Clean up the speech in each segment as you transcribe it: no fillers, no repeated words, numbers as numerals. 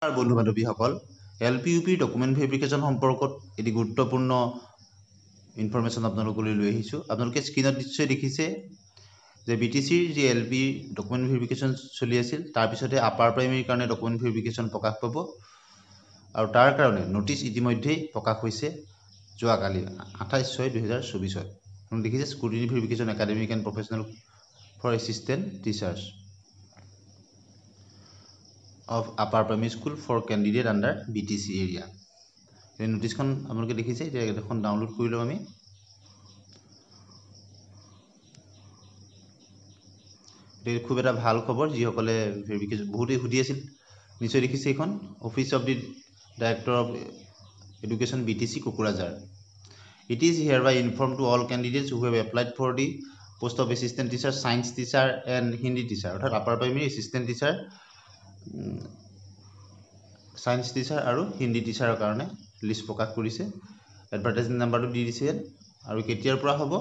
R বন্ধু বান্ধৱীসকল এলপিইউপি document verification সম্পৰ্কত এটি গুৰুত্বপূৰ্ণ ইনফৰমেশ্যন আপোনালোকলৈ লৈ আহিছোঁ। আপোনালোকে স্ক্ৰীনত নিশ্চয় দেখিছে যে বিটিচিৰ যি এলপি ডকুমেণ্ট ভেৰিফিকেশ্যন চলি আছিল তাৰপিছতে আপাৰ প্ৰাইমেৰীৰ কাৰণে ডকুমেণ্ট ভেৰিফিকেশ্যন প্ৰকাশ পাব আৰু তাৰ কাৰণে নটিচ ইতিমধ্যেই প্ৰকাশ হৈছে যোৱাকালি 28/6/2024। আপোনালোকে দেখিছে scrutiny verification academic and professional for assistant teachers of upper primary school for candidate under BTC area। এই নোটিছখন আপোনালোকে দেখিছে, এতিয়া এখন ডাউনলোড কৰি লওঁ আমি। এটা খুব এটা ভাল খবৰ, যিসকলে ভেৰিফিকেশ্যন বহুতেই সুধি আছিল, নিশ্চয় দেখিছে। এইখন office of the director of education BTC Kokrajhar. It is hereby informed to all candidates who have applied for the post of assistant teacher, science teacher and Hindi teacher, অৰ্থাৎ upper primary assistant teacher, science teacher আৰু হিন্দী টিচাৰৰ কাৰণে list প্ৰকাশ কৰিছে। Advertising নাম্বাৰটো দি দিছে আৰু কেতিয়াৰ পৰা হ'ব?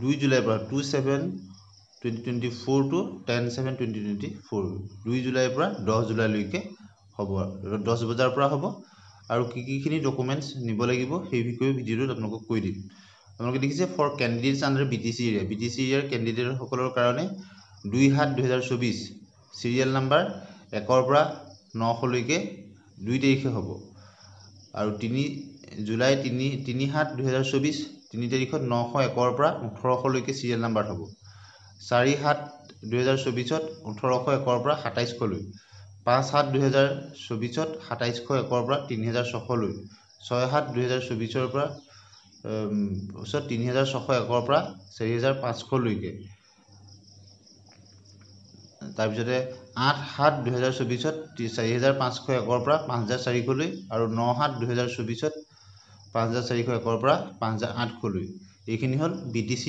2 জুলাইৰ পৰা 2/7/2024 to 10/7/2024। 2 জুলাইৰ পৰা 10 জুলাইলৈকে হ'ব, 10 বজাৰ পৰা হ'ব। আৰু কিখিনি ডকুমেণ্টছ নিব লাগিব সেই বিষয়ে ভিডিঅ'টোত আপোনালোকক কৈ দিম। আপোনালোকে দেখিছে for candidates under BTC area, BTC এৰিয়াৰ কেণ্ডিডেটসকলৰ কাৰণে 2/7/2024 চিৰিয়েল নাম্বাৰ 1 পৰা 9লৈকে 2 তাৰিখে হ'ব। আৰু 3 জুলাই 3/7/2024 3 তাৰিখত 901 পৰা 18লৈকে চিৰিয়েল নাম্বাৰ হ'ব। 4/7/2024 1801 পৰা 2700লৈ, 5/7/2024 2701 পৰা 3600লৈ, 6/7/2024 পৰা 3601 পৰা 4500লৈকে। তাৰপিছতে 8/7/2024 4501 পৰা 5400লৈ আৰু 9/7/2024 5401 পৰা 5800লৈ। এইখিনি হ'ল BTC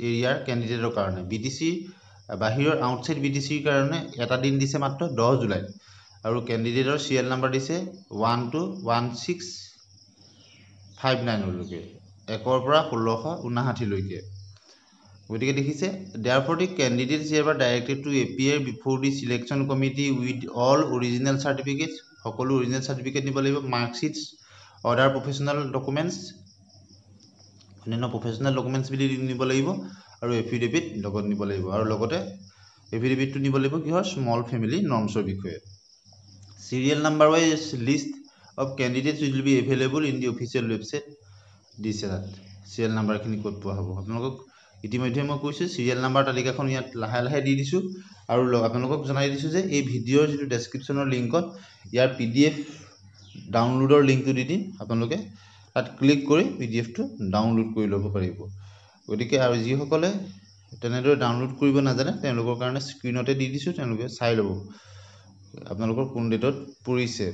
এৰিয়াৰ কেণ্ডিডেটৰ কাৰণে। BTC বাহিৰৰ আউটছাইড BTCৰ কাৰণে এটা দিন দিছে মাত্ৰ 10 জুলাই, আৰু কেণ্ডিডেটৰ চিৰিয়েল নাম্বাৰ দিছে 1 to 1659লৈকে, 1 পৰা 1659লৈকে। গতিকে দেখিছে, therefore the candidates hereby directed to appear before the selection committee with all original certificates, সকলো অৰিজিনেল চাৰ্টিফিকেট নিব লাগিব, মাৰ্কশ্বিটছ, অদাৰ প্ৰফেচনেল ডকুমেণ্টছ, অন্যান্য প্ৰফেচনেল ডকুমেণ্টছ বুলি নিব লাগিব, আৰু এফিডেভিট লগত নিব লাগিব। আৰু লগতে এফিডেভিটটো নিব লাগিব কিহৰ? স্মল ফেমিলি নৰ্মছৰ বিষয়ে। Serial number wise list of candidates will be available in the official website দিছে। তাত চিৰিয়েল নাম্বাৰখিনি ক'ত পোৱা হ'ব আপোনালোকক ইতিমধ্যে মই কৈছোঁ। চিৰিয়েল নাম্বাৰ তালিকাখন ইয়াত লাহে লাহে দি দিছোঁ, আৰু আপোনালোকক জনাই দিছোঁ যে এই ভিডিঅ'ৰ যিটো ডেছক্ৰিপশ্যনৰ লিংকত ইয়াৰ PDF ডাউনলোডৰ লিংকটো দি দিম। আপোনালোকে তাত ক্লিক কৰি PDFটো ডাউনলোড কৰি ল'ব পাৰিব। গতিকে আৰু যিসকলে তেনেদৰে ডাউনলোড কৰিব নাজানে তেওঁলোকৰ কাৰণে স্ক্ৰীণতে দি দিছোঁ, তেওঁলোকে চাই ল'ব আপোনালোকৰ কোন ডেটত পৰিছে।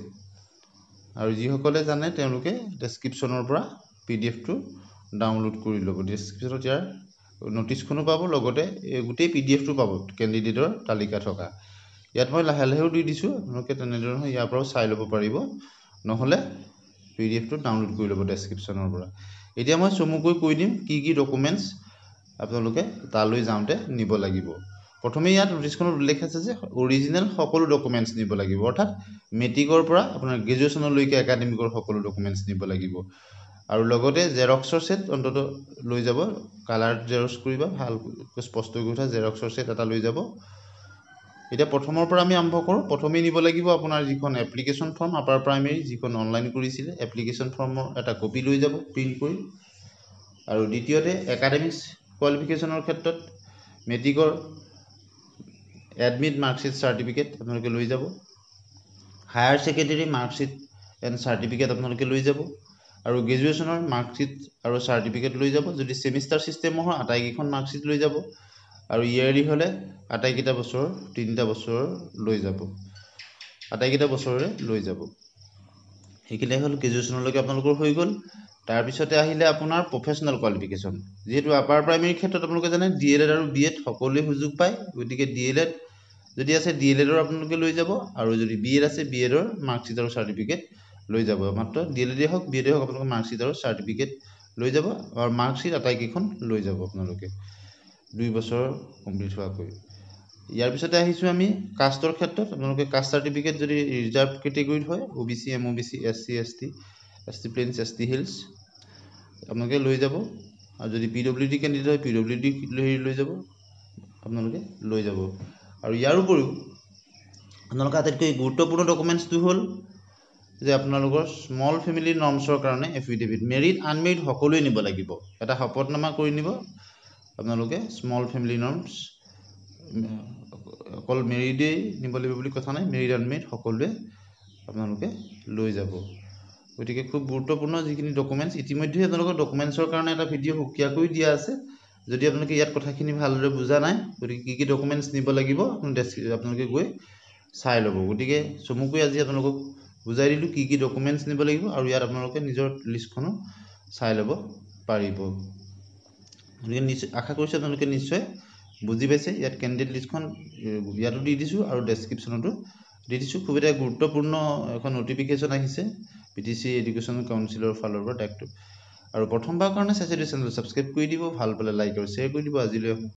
আৰু যিসকলে জানে তেওঁলোকে ডেছক্ৰিপশ্যনৰ পৰা PDFটো ডাউনলোড কৰি ল'ব। ডেছক্ৰিপশ্যনত ইয়াৰ নটিছখনো পাব, লগতে গোটেই PDFটো পাব কেণ্ডিডেটৰ তালিকা থকা। ইয়াত মই লাহে লাহেও দি দিছোঁ, আপোনালোকে তেনেধৰণে ইয়াৰ পৰাও চাই ল'ব পাৰিব, নহ'লে PDFটো ডাউনলোড কৰি ল'ব ডেছক্ৰিপশ্যনৰ পৰা। এতিয়া মই চমুকৈ কৈ দিম কি কি ডকুমেণ্টছ আপোনালোকে তালৈ যাওঁতে নিব লাগিব। প্ৰথমে ইয়াত নটিছখনত উল্লেখ আছে যে অৰিজিনেল সকলো ডকুমেণ্টছ নিব লাগিব, অৰ্থাৎ মেট্ৰিকৰ পৰা আপোনাৰ গ্ৰেজুৱেশ্যনলৈকে একাডেমিকৰ সকলো ডকুমেণ্টছ নিব লাগিব। আৰু লগতে জেৰক্সৰ ছেট অন্তত লৈ যাব, কালাৰ জেৰক্স কৰিবা, ভালকৈ স্পষ্ট কৰি উঠা জেৰক্সৰ ছেট এটা লৈ যাব। এতিয়া প্ৰথমৰ পৰা আমি আৰম্ভ কৰোঁ। প্ৰথমেই নিব লাগিব আপোনাৰ যিখন এপ্লিকেশ্যন ফৰ্ম, আপাৰ প্ৰাইমেৰী যিখন অনলাইন কৰিছিলে, এপ্লিকেশ্যন ফৰ্মৰ এটা কপি লৈ যাব প্ৰিণ্ট কৰি। আৰু দ্বিতীয়তে একাডেমিক্স কোৱালিফিকেশ্যনৰ ক্ষেত্ৰত মেট্ৰিকৰ এডমিট মাৰ্কশ্বিট চাৰ্টিফিকেট আপোনালোকে লৈ যাব। Higher secondary marksheet and certificate আপোনালোকে লৈ যাব। আৰু গ্ৰেজুৱেশ্যনৰ মাৰ্কশ্বিট আৰু চাৰ্টিফিকেট লৈ যাব। যদি ছেমিষ্টাৰ ছিষ্টেমৰ হয় আটাইকেইখন মাৰ্কশ্বিট লৈ যাব, আৰু ইয়েৰলি হ'লে আটাইকেইটা বছৰৰ 3টা বছৰৰ লৈ যাব, আটাইকেইটা বছৰৰে লৈ যাব। সেইখিনি হ'ল গ্ৰেজুৱেশ্যনলৈকে আপোনালোকৰ হৈ গ'ল। তাৰপিছতে আহিলে আপোনাৰ প্ৰফেচনেল কোৱালিফিকেশ্যন। যিহেতু আপাৰ প্ৰাইমেৰীৰ ক্ষেত্ৰত আপোনালোকে জানে DLED আৰু BEd সকলোৱে সুযোগ পায়, গতিকে DLED যদি আছে DLEDৰ আপোনালোকে লৈ যাব, আৰু যদি BEd আছে BEdৰ মাৰ্কশ্বিট আৰু চাৰ্টিফিকেট লৈ যাব। মাত্ৰ DLED হওক BEd হওক আপোনালোকে মাৰ্কশ্বিট আৰু চাৰ্টিফিকেট লৈ যাব, আৰু মাৰ্কশ্বিট আটাইকেইখন লৈ যাব আপোনালোকে 2 বছৰ কমপ্লিট হোৱাকৈ। ইয়াৰ পিছতে আহিছোঁ আমি কাষ্টৰ ক্ষেত্ৰত। আপোনালোকে কাষ্ট চাৰ্টিফিকেট যদি ৰিজাৰ্ভ কেটেগৰীত হয়, OBC, MOBC, SC, ST plains, ST hills, আপোনালোকে লৈ যাব। আৰু যদি PWD কেণ্ডিডেট হয়, PWD লৈ যাব, আপোনালোকে লৈ যাব। আৰু ইয়াৰ উপৰিও আপোনালোকৰ আটাইতকৈ গুৰুত্বপূৰ্ণ ডকুমেণ্টছটো হ'ল যে আপোনালোকৰ স্মল ফেমিলি নৰ্মছৰ কাৰণে এফিডেভিট। মেৰিড আনমেৰিড সকলোৱে নিব লাগিব। এটা শপতনামা কৰি নিব আপোনালোকে। স্মল ফেমিলি নৰ্মছ অকল মেৰিডেই নিব লাগিব বুলি কথা নাই, মেৰিড আনমেৰিড সকলোৱে আপোনালোকে লৈ যাব। গতিকে খুব গুৰুত্বপূৰ্ণ যিখিনি ডকুমেণ্টছ, ইতিমধ্যে আপোনালোকৰ ডকুমেণ্টছৰ কাৰণে এটা ভিডিঅ' সুকীয়াকৈ দিয়া আছে। যদি আপোনালোকে ইয়াত কথাখিনি ভালদৰে বুজা নাই, গতিকে কি ডকুমেণ্টছ নিব লাগিব আপোনালোকে গৈ চাই ল'ব। গতিকে চমুকৈ আজি আপোনালোকক বুজাই দিলোঁ কি ডকুমেণ্টছ নিব লাগিব, আৰু ইয়াত আপোনালোকে নিজৰ লিষ্টখনো চাই ল'ব পাৰিব। গতিকে আশা কৰিছোঁ আপোনালোকে নিশ্চয় বুজি পাইছে। ইয়াত কেণ্ডিডেট লিষ্টখন ইয়াতো দি দিছোঁ আৰু ডেছক্ৰিপশ্যনতো দি দিছোঁ। খুব এটা গুৰুত্বপূৰ্ণ এখন নটিফিকেশ্যন আহিছে PTC এডুকেশ্যন কাউন্সিলৰ ফালৰ পৰা ডাইৰেক্ট। আৰু প্ৰথমবাৰৰ কাৰণে চাইছে চেনেল ছাবস্ক্ৰাইব কৰি দিব, ভাল পালে লাইক আৰু শ্বেয়াৰ কৰি দিব। আজিলৈ